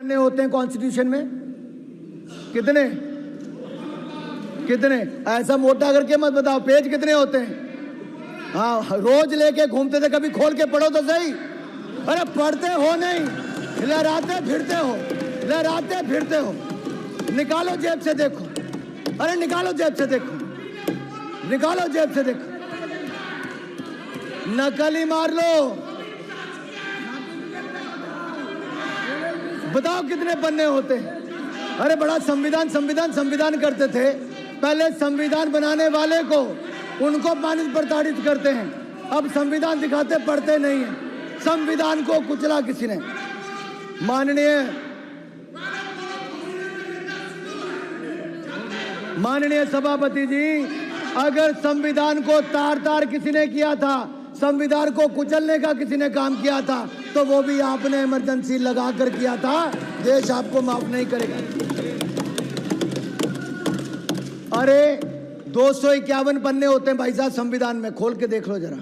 पन्ने होते हैं कॉन्स्टिट्यूशन में? कितने कितने? ऐसा मोटा करके मत बताओ, पेज कितने होते हैं? हाँ, रोज लेके घूमते थे, कभी खोल के पढ़ो तो सही। अरे पढ़ते हो नहीं, लहराते फिरते हो, लहराते फिरते हो। निकालो जेब से देखो, अरे निकालो जेब से देखो, निकालो जेब से देखो, नकल ही मार लो। बताओ कितने पन्ने होते हैं? अरे बड़ा संविधान संविधान संविधान करते थे, पहले संविधान बनाने वाले को उनको मानित प्रताड़ित करते हैं, अब संविधान दिखाते पढ़ते नहीं है। संविधान को कुचला किसी ने। माननीय सभापति जी, अगर संविधान को तार तार किसी ने किया था, संविधान को कुचलने का किसी ने काम किया था, तो वो भी आपने इमरजेंसी लगा कर किया था। देश आपको माफ नहीं करेगा। अरे 251 पन्ने होते हैं भाई साहब संविधान में, खोल के देख लो जरा।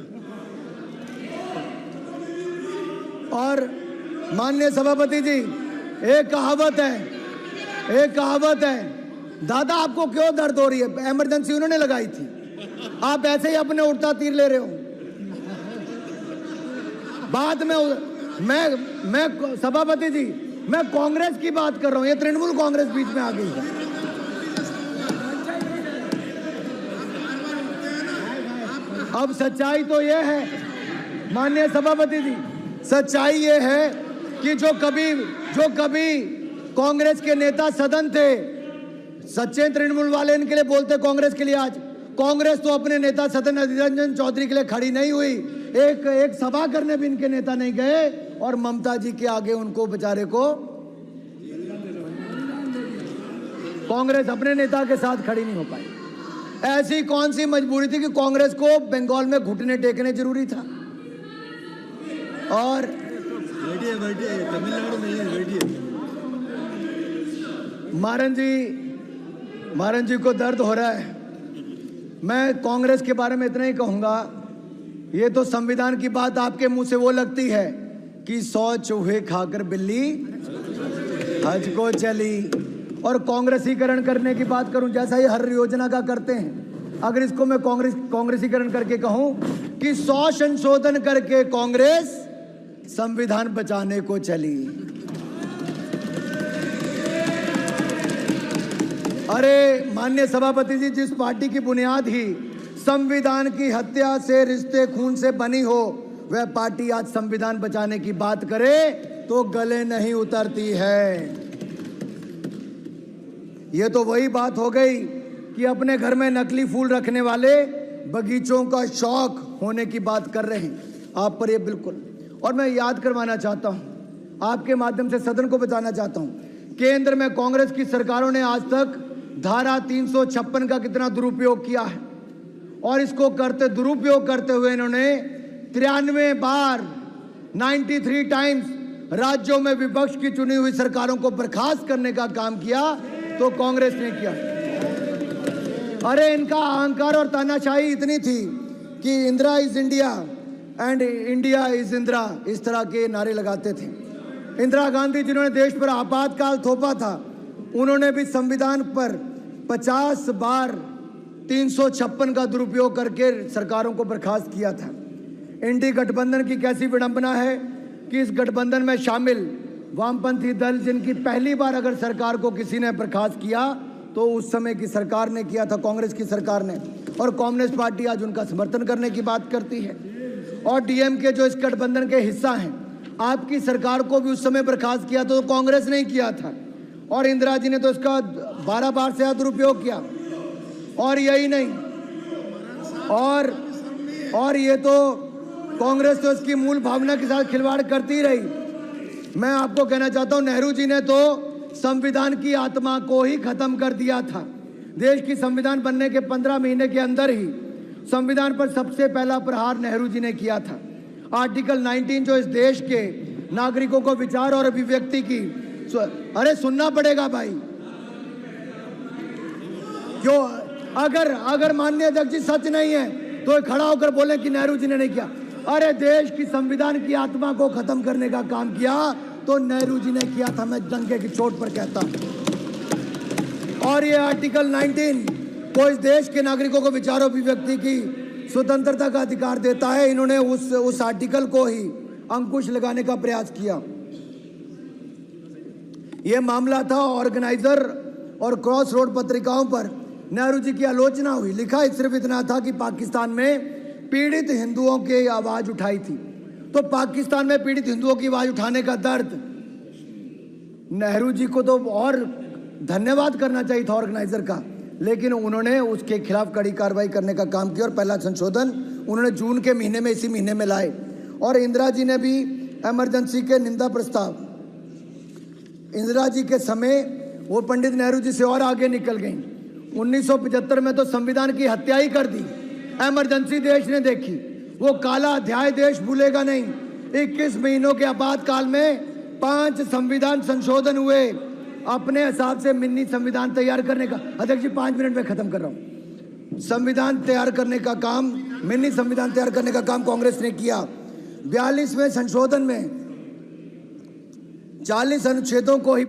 और माननीय सभापति जी, एक कहावत है, दादा आपको क्यों दर्द हो रही है? इमरजेंसी उन्होंने लगाई थी, आप ऐसे ही अपने उड़ता तीर ले रहे हो। बाद में मैं सभापति जी, मैं कांग्रेस की बात कर रहा हूं, ये तृणमूल कांग्रेस बीच में आ गई है। अब सच्चाई तो ये है माननीय सभापति जी, सच्चाई ये है कि जो कभी कांग्रेस के नेता सदन थे, सच्चे तृणमूल वाले इनके लिए बोलते कांग्रेस के लिए। आज कांग्रेस तो अपने नेता सदन अधीर रंजन चौधरी के लिए खड़ी नहीं हुई, एक सभा करने भी इनके नेता नहीं गए, और ममता जी के आगे उनको बेचारे को कांग्रेस अपने नेता के साथ खड़ी नहीं हो पाई। ऐसी कौन सी मजबूरी थी कि कांग्रेस को बंगाल में घुटने टेकने जरूरी था? और बैठिए तमिलनाडु में बैठिए। मारन जी को दर्द हो रहा है। मैं कांग्रेस के बारे में इतना ही कहूंगा, ये तो संविधान की बात आपके मुंह से वो लगती है कि 100 चूहे खाकर बिल्ली हज को चली। और कांग्रेसीकरण करने की बात करूं, जैसा ये हर योजना का करते हैं, अगर इसको मैं कांग्रेसीकरण करके कहूं कि 100 संशोधन करके कांग्रेस संविधान बचाने को चली। अरे माननीय सभापति जी, जिस पार्टी की बुनियाद ही संविधान की हत्या से, रिश्ते खून से बनी हो, वह पार्टी आज संविधान बचाने की बात करे तो गले नहीं उतरती है। ये तो वही बात हो गई कि अपने घर में नकली फूल रखने वाले बगीचों का शौक होने की बात कर रहे हैं आप पर, ये बिल्कुल। और मैं याद करवाना चाहता हूं, आपके माध्यम से सदन को बताना चाहता हूं, केंद्र में कांग्रेस की सरकारों ने आज तक धारा 356 का कितना दुरुपयोग किया है, और इसको दुरुपयोग करते हुए इन्होंने 93 बार 93 टाइम्स राज्यों में विपक्ष की चुनी हुई सरकारों को बर्खास्त करने का काम किया, तो कांग्रेस ने किया। अरे इनका अहंकार और तानाशाही इतनी थी कि Indira is India and India is Indira, इस तरह के नारे लगाते थे। इंदिरा गांधी जिन्होंने देश पर आपातकाल थोपा था, उन्होंने भी संविधान पर 50 बार 356 का दुरुपयोग करके सरकारों को बर्खास्त किया था। इंडी गठबंधन की कैसी विडंबना है कि इस गठबंधन में शामिल वामपंथी दल, जिनकी पहली बार अगर सरकार को किसी ने बर्खास्त किया तो उस समय की सरकार ने किया था, कांग्रेस की सरकार ने, और कम्युनिस्ट पार्टी आज उनका समर्थन करने की बात करती है। और डीएमके जो इस गठबंधन के हिस्सा हैं, आपकी सरकार को भी उस समय बर्खास्त किया तो कांग्रेस ने किया था, और इंदिरा जी ने तो इसका 12 बार से ज़्यादा दुरुपयोग किया। और यही नहीं, और ये तो कांग्रेस तो इसकी मूल भावना के साथ खिलवाड़ करती रही। मैं आपको कहना चाहता हूं, नेहरू जी ने तो संविधान की आत्मा को ही खत्म कर दिया था। देश की संविधान बनने के 15 महीने के अंदर ही संविधान पर सबसे पहला प्रहार नेहरू जी ने किया था। आर्टिकल 19 जो इस देश के नागरिकों को विचार और अभिव्यक्ति की, अरे सुनना पड़ेगा भाई, क्यों? अगर माननीय अध्यक्ष जी सच नहीं है तो खड़ा होकर बोले कि नेहरू जी ने नहीं किया। अरे देश की संविधान की आत्मा को खत्म करने का काम किया तो नेहरू जी ने किया था, मैं डंके की चोट पर कहता हूं। और ये आर्टिकल 19 को इस देश के नागरिकों को विचार अभिव्यक्ति की स्वतंत्रता का अधिकार देता है। इन्होंने उस आर्टिकल को ही अंकुश लगाने का प्रयास किया। यह मामला था ऑर्गेनाइजर और क्रॉस रोड पत्रिकाओं पर नेहरू जी की आलोचना हुई। लिखा सिर्फ इतना था कि पाकिस्तान में पीड़ित हिंदुओं की आवाज उठाई थी। तो पाकिस्तान में पीड़ित हिंदुओं की आवाज उठाने का दर्द, नेहरू जी को तो और धन्यवाद करना चाहिए था ऑर्गेनाइजर का, लेकिन उन्होंने उसके खिलाफ कड़ी कार्रवाई करने का काम किया और पहला संशोधन उन्होंने जून के महीने में, इसी महीने में लाए। और इंदिरा जी ने भी इमरजेंसी के निंदा प्रस्ताव, इंदिरा जी के समय वो पंडित नेहरू जी से और आगे निकल गई। 1975 में तो संविधान की हत्या ही कर दी। इमरजेंसी देश ने देखी, वो काला अध्याय देश भूलेगा नहीं। 21 महीनों के आपातकाल में 5 संविधान संशोधन हुए। अपने हिसाब से मिनी संविधान तैयार करने का, अध्यक्ष जी 5 मिनट में खत्म कर रहा हूं। संविधान तैयार करने का काम, मिनी संविधान तैयार करने का काम कांग्रेस ने किया। 42वें संशोधन में 40 अनुच्छेदों को ही